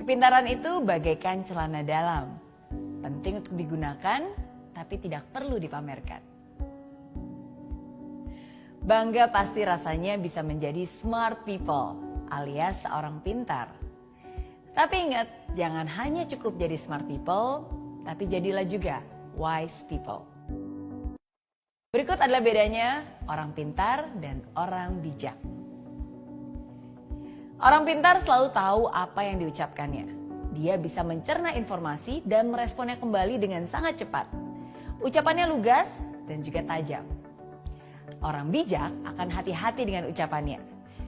Kepintaran itu bagaikan celana dalam, penting untuk digunakan, tapi tidak perlu dipamerkan. Bangga pasti rasanya bisa menjadi smart people, alias seorang pintar. Tapi ingat, jangan hanya cukup jadi smart people, tapi jadilah juga wise people. Berikut adalah bedanya orang pintar dan orang bijak. Orang pintar selalu tahu apa yang diucapkannya. Dia bisa mencerna informasi dan meresponnya kembali dengan sangat cepat. Ucapannya lugas dan juga tajam. Orang bijak akan hati-hati dengan ucapannya.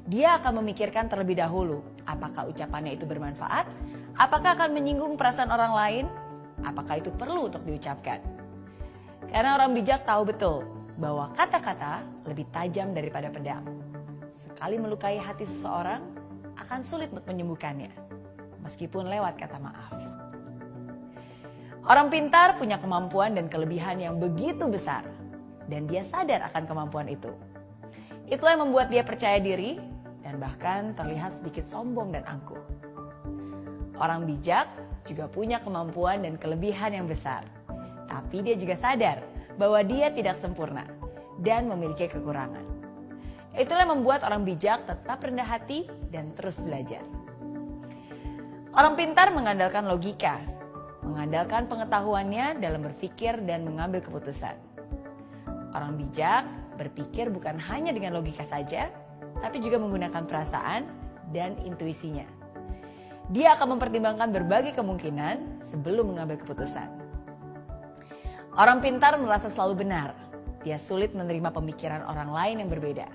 Dia akan memikirkan terlebih dahulu apakah ucapannya itu bermanfaat, apakah akan menyinggung perasaan orang lain, apakah itu perlu untuk diucapkan. Karena orang bijak tahu betul bahwa kata-kata lebih tajam daripada pedang. Sekali melukai hati seseorang, akan sulit untuk menyembuhkannya, meskipun lewat kata maaf. Orang pintar punya kemampuan dan kelebihan yang begitu besar, dan dia sadar akan kemampuan itu. Itulah yang membuat dia percaya diri dan bahkan terlihat sedikit sombong dan angkuh. Orang bijak juga punya kemampuan dan kelebihan yang besar, tapi dia juga sadar bahwa dia tidak sempurna dan memiliki kekurangan. Itulah yang membuat orang bijak tetap rendah hati dan terus belajar. Orang pintar mengandalkan logika, mengandalkan pengetahuannya dalam berpikir dan mengambil keputusan. Orang bijak berpikir bukan hanya dengan logika saja, tapi juga menggunakan perasaan dan intuisinya. Dia akan mempertimbangkan berbagai kemungkinan sebelum mengambil keputusan. Orang pintar merasa selalu benar. Dia sulit menerima pemikiran orang lain yang berbeda.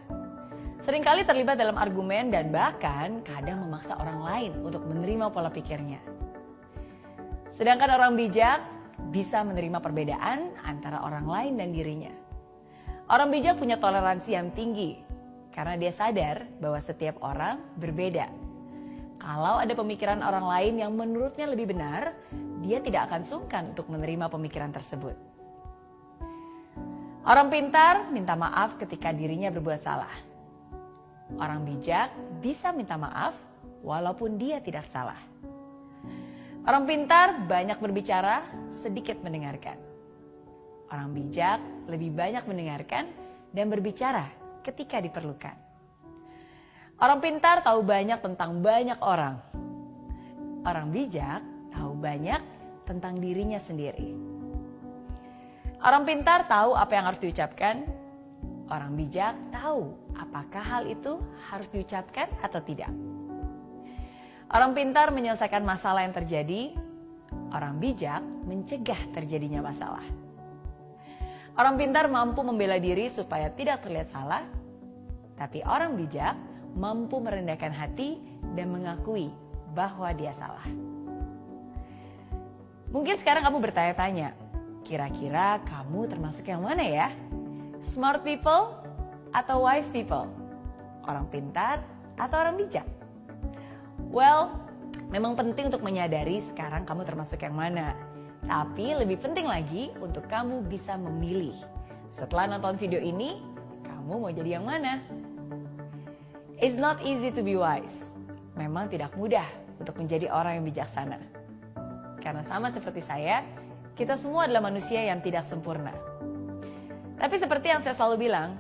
Seringkali terlibat dalam argumen dan bahkan kadang memaksa orang lain untuk menerima pola pikirnya. Sedangkan orang bijak bisa menerima perbedaan antara orang lain dan dirinya. Orang bijak punya toleransi yang tinggi karena dia sadar bahwa setiap orang berbeda. Kalau ada pemikiran orang lain yang menurutnya lebih benar, dia tidak akan sungkan untuk menerima pemikiran tersebut. Orang pintar minta maaf ketika dirinya berbuat salah. Orang bijak bisa minta maaf walaupun dia tidak salah. Orang pintar banyak berbicara, sedikit mendengarkan. Orang bijak lebih banyak mendengarkan dan berbicara ketika diperlukan. Orang pintar tahu banyak tentang banyak orang. Orang bijak tahu banyak tentang dirinya sendiri. Orang pintar tahu apa yang harus diucapkan. Orang bijak tahu apakah hal itu harus diucapkan atau tidak. Orang pintar menyelesaikan masalah yang terjadi. Orang bijak mencegah terjadinya masalah. Orang pintar mampu membela diri supaya tidak terlihat salah. Tapi orang bijak mampu merendahkan hati dan mengakui bahwa dia salah. Mungkin sekarang kamu bertanya-tanya, kira-kira kamu termasuk yang mana ya? Smart people atau wise people? Orang pintar atau orang bijak? Well, memang penting untuk menyadari sekarang kamu termasuk yang mana. Tapi lebih penting lagi untuk kamu bisa memilih. Setelah nonton video ini, kamu mau jadi yang mana? It's not easy to be wise. Memang tidak mudah untuk menjadi orang yang bijaksana. Karena sama seperti saya, kita semua adalah manusia yang tidak sempurna. Tapi seperti yang saya selalu bilang,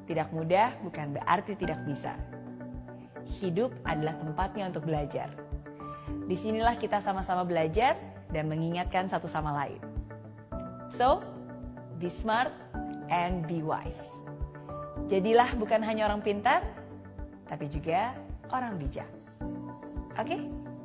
tidak mudah bukan berarti tidak bisa. Hidup adalah tempatnya untuk belajar. Disinilah kita sama-sama belajar dan mengingatkan satu sama lain. So, be smart and be wise. Jadilah bukan hanya orang pintar, tapi juga orang bijak. Oke?